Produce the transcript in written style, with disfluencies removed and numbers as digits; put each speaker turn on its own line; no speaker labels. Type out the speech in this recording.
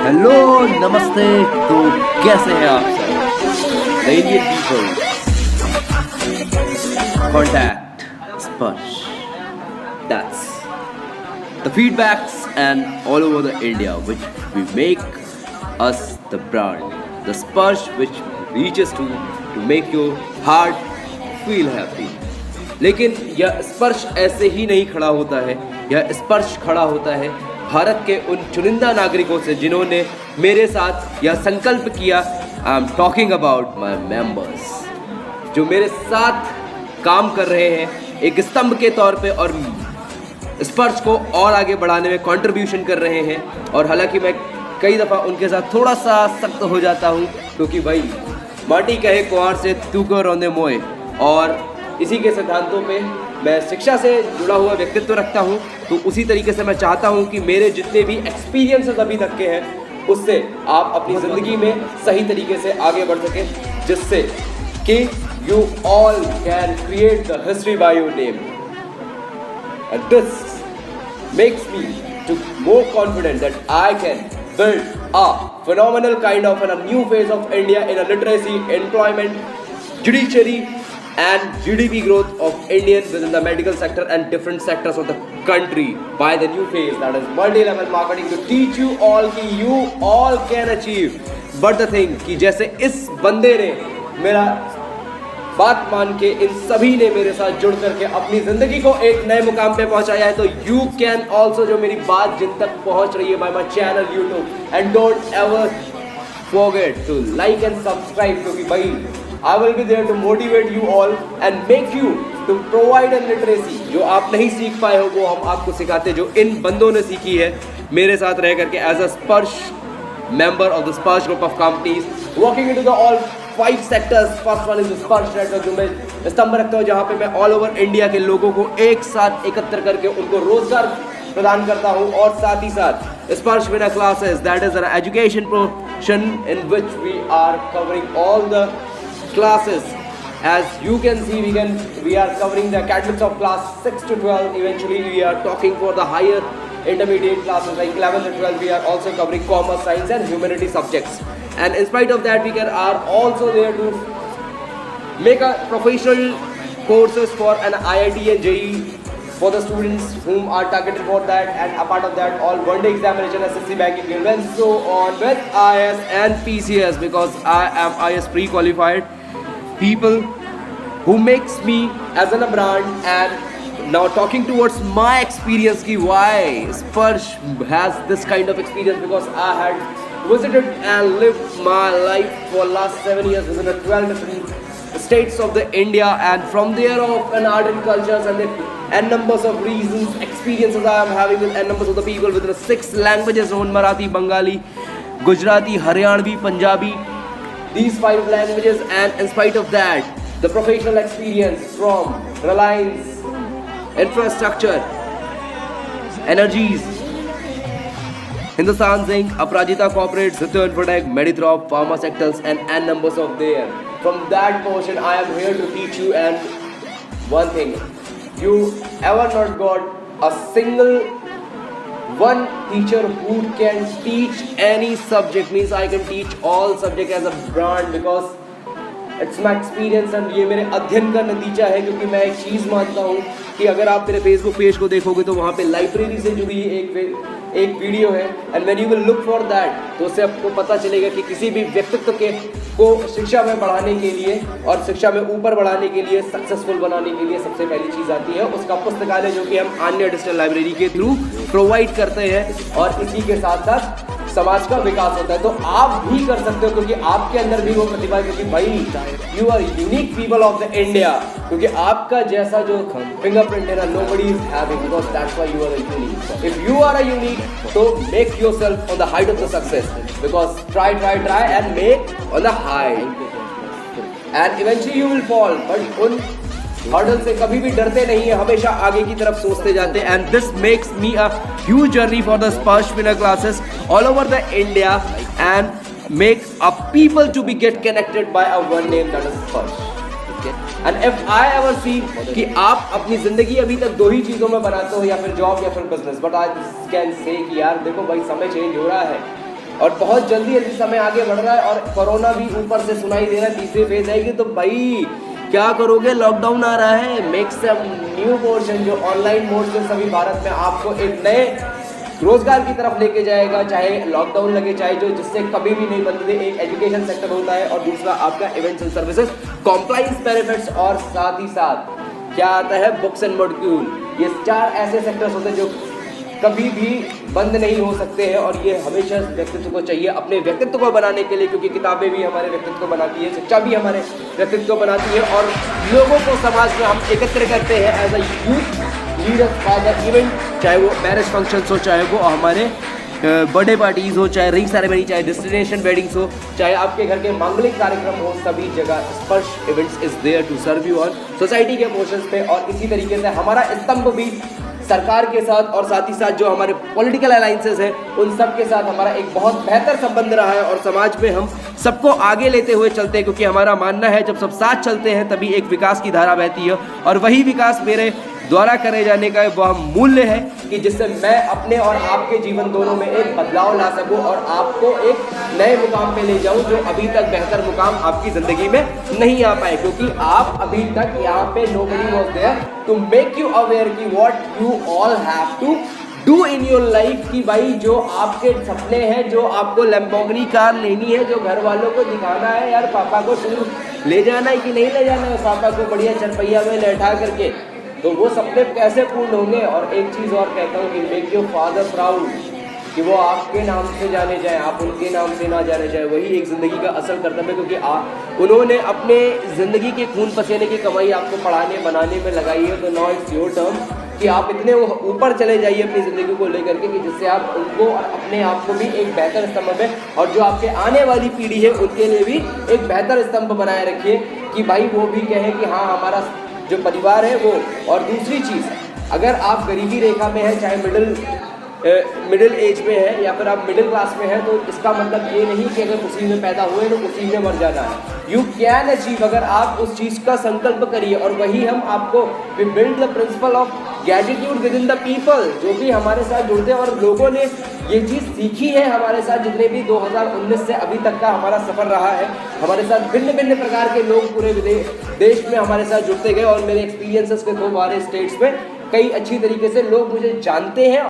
Hello नमस्ते। तो कैसे हैं आप सब Indian people? Contact Sparsh. That's the feedbacks and all over the India which we make us the brand, the Sparsh which reaches to make your heart feel happy. लेकिन यह स्पर्श ऐसे ही नहीं खड़ा होता है, यह स्पर्श खड़ा होता है भारत के उन चुनिंदा नागरिकों से जिन्होंने मेरे साथ यह संकल्प किया। I am talking about my members, जो मेरे साथ काम कर रहे हैं एक स्तंभ के तौर पे और स्पर्श को और आगे बढ़ाने में कंट्रीब्यूशन कर रहे हैं। और हालांकि मैं कई दफ़ा उनके साथ थोड़ा सा सख्त हो जाता हूँ, क्योंकि भाई माटी कहे कुआर से तू को रौंदे मोए, और इसी के सिद्धांतों पे मैं शिक्षा से जुड़ा हुआ व्यक्तित्व रखता हूँ। तो उसी तरीके से मैं चाहता हूँ कि मेरे जितने भी एक्सपीरियंसेस अभी तक के हैं उससे आप अपनी ज़िंदगी में सही तरीके से आगे बढ़ सकें, जिससे कि you all can create the history by your name. And this makes me to more confident that I can build a phenomenal kind of and a new phase of India in a literacy, employment, judiciary and GDP growth of Indian within the medical sector and different sectors of the country by the new phase, that is multi-level marketing, to teach you all कि you all can achieve. But the thing कि जैसे इस बंदे ने मेरा बात मान के इन सभी ने मेरे साथ जुड़ करके अपनी ज़िंदगी को एक नए मुकाम पे पहुंचाया है, तो यू कैन ऑल्सो, जो मेरी बात जिन तक पहुंच रही है by my channel YouTube, and don't ever forget to like and subscribe, क्योंकि भाई I will be there to motivate you all and make you to provide a literacy जो आप नहीं सीख पाए हो वो हम आपको सिखाते, जो इन बंदों ने सीखी है मेरे साथ रह करके एज अ स्पर्श member of the Sparsh group of companies working into the all 5 sectors. First one is the Sparsh network, जो मैं स्तंभ रखता हूँ जहाँ पे मैं ऑल ओवर इंडिया के लोगों को एक साथ एकत्र करके उनको रोजगार प्रदान करता हूँ, और साथ ही साथ Sparsh winner classes, that is an education portion in which we are covering all the classes. As you can see, we are covering the academics of class 6 to 12. Eventually we are talking for the higher intermediate classes like 11 and 12. We are also covering commerce, science and humanity subjects, and in spite of that we are also there to make a professional courses for an IIT and JEE for the students whom are targeted for that, and apart of that all one day examination, SSC banking and so on with IS and PCS, because I am IS pre-qualified people who makes me as a brand. And now talking towards my experience ki why Sparsh has this kind of experience, because I had visited and lived my life for last 7 years within the 12 different states of the India, and from there of an art and cultures and n numbers of reasons, experiences I am having with n numbers of the people within the 6 languages known: Marathi, Bengali, Gujarati, Haryanvi, Punjabi, these 5 languages. And in spite of that, the professional experience from Reliance, Infrastructure, Energies, Hindustan Zinc, Aparajita Corporate, Zitto Infotech, Medithrop, Pharma sectors and n numbers of there. From that portion I am here to teach you. And one thing, you ever not got a single one teacher who can teach any subject, means I can teach all subject as a brand, because it's my experience and ये मेरे अध्ययन का नतीजा है। क्योंकि मैं एक चीज़ मानता हूँ कि अगर आप मेरे फेसबुक पेज को देखोगे तो वहाँ पे लाइब्रेरी से जुड़ी एक वीडियो है, and when you will look for that, तो उससे आपको पता चलेगा कि किसी भी व्यक्तित्व को शिक्षा में बढ़ाने के लिए और शिक्षा में ऊपर बढ़ाने के लिए, सक्सेसफुल बनाने के लिए सबसे पहली चीज़ आती है उसका पुस्तकालय, जो कि हम अन्य डिजिटल लाइब्रेरी के थ्रू प्रोवाइड करते हैं, और इसी के साथ साथ समाज का विकास होता है। तो आप भी कर सकते हो, क्योंकि आपके अंदर भी वो प्रतिभा है, क्योंकि भाई you are unique people of the India, क्योंकि आपका जैसा जो फिंगरप्रिंट है ना, nobody is having, because that's why you are unique. If you are a unique, तो make yourself on the height of the success, because try and make on the height, and eventually you will fall, but उन hurdle से कभी भी डरते नहीं है, हमेशा आगे की तरफ सोचते जाते हैं। And this makes me a huge journey for the Sparsh winner classes all over the India, and make a people to be get connected by a one name, that is Sparsh. And if I ever see कि आप अपनी जिंदगी अभी तक 2 ही चीज़ों में बनाते हो, या फिर जॉब या फिर business, but I can say कि यार देखो भाई समय चेंज हो रहा है, और बहुत जल्दी जल्दी समय आगे बढ़ रहा है और कोरोना भी ऊपर से सुनाई दे रहा है, तीसरी फेज आएगी। तो भाई क्या करोगे, लॉकडाउन आ रहा है, मेक सम न्यू पोर्शन जो ऑनलाइन मोड से सभी भारत में आपको एक नए रोजगार की तरफ लेके जाएगा, चाहे लॉकडाउन लगे चाहे जो, जिससे कभी भी नहीं बनते थे। एक एजुकेशन सेक्टर होता है और दूसरा आपका events and services, compliance benefits और साथ ही साथ क्या आता है, बुक्स एंड मॉड्यूल। ये 4 ऐसे सेक्टर्स होते हैं जो कभी भी बंद नहीं हो सकते हैं और ये हमेशा व्यक्तित्व को चाहिए अपने व्यक्तित्व को बनाने के लिए, क्योंकि किताबें भी हमारे व्यक्तित्व को बनाती है, शिक्षा भी हमारे व्यक्तित्व को बनाती है और लोगों को समाज में हम एकत्र करते हैं as a youth leader for the event, चाहे वो मैरिज फंक्शंस हो, चाहे वो हमारे बर्थडे पार्टीज हो, चाहे रिंग सेरेमनी, चाहे डेस्टिनेशन वेडिंग्स हो, चाहे आपके घर के मांगलिक कार्यक्रम हो, सभी जगह Sparsh events is there to serve you on society के मोशंस पे। और इसी तरीके से हमारा स्तंभ भी सरकार के साथ और साथ ही साथ जो हमारे पॉलिटिकल अलाइंसेस हैं उन सब के साथ हमारा एक बहुत बेहतर संबंध रहा है और समाज में हम सबको आगे लेते हुए चलते हैं, क्योंकि हमारा मानना है जब सब साथ चलते हैं तभी एक विकास की धारा बहती है और वही विकास मेरे द्वारा करे जाने का वह मूल्य है कि जिससे मैं अपने और आपके जीवन दोनों में एक बदलाव ला सकूं और आपको एक नए मुकाम पे ले जाऊं जो अभी तक बेहतर मुकाम आपकी ज़िंदगी में नहीं आ पाए, क्योंकि आप अभी तक यहाँ पे nobody was there to make you aware कि what you all have to do in your life, की भाई जो आपके सपने हैं, जो आपको लैम्बोर्गिनी कार लेनी है, जो घर वालों को दिखाना है यार पापा को टूर ले जाना है कि नहीं ले जाना है, पापा को बढ़िया चरपैया में बैठा करके, तो वो सपने कैसे पूर्ण होंगे। और एक चीज़ और कहता हूँ कि मेक योर फादर प्राउड, कि वो आपके नाम से जाने जाएं, आप उनके नाम से ना जाने जाएं, वही एक ज़िंदगी का असल कर्तव्य है, क्योंकि उन्होंने अपने ज़िंदगी के खून पसीने की कमाई आपको पढ़ाने बनाने में लगाई है। तो नाउ इट्स योर टर्न कि आप इतने ऊपर चले जाइए अपनी ज़िंदगी को लेकर के कि जिससे आप उनको और अपने आप को भी एक बेहतर स्तंभ में और जो आपके आने वाली पीढ़ी है उनके लिए भी एक बेहतर स्तंभ बनाए रखिए कि भाई वो भी कहें कि हाँ हमारा जो परिवार है वो। और दूसरी चीज़, अगर आप गरीबी रेखा में हैं, चाहे मिडिल एज में है या फिर आप मिडिल क्लास में हैं, तो इसका मतलब ये नहीं कि अगर उसी में पैदा हुए तो उसी में मर जाना है। यू कैन अचीव, अगर आप उस चीज़ का संकल्प करिए। और वही हम आपको we build the principle of gratitude with in the people, जो भी हमारे साथ जुड़ते हैं और लोगों ने ये चीज़ सीखी है हमारे साथ, जितने भी 2019 से अभी तक का हमारा सफ़र रहा है, हमारे साथ भिन्न भिन्न प्रकार के लोग पूरे देश में हमारे साथ जुड़ते गए और मेरे एक्सपीरियंसेस के 2 बारे स्टेट्स में कई अच्छी तरीके से लोग मुझे जानते हैं।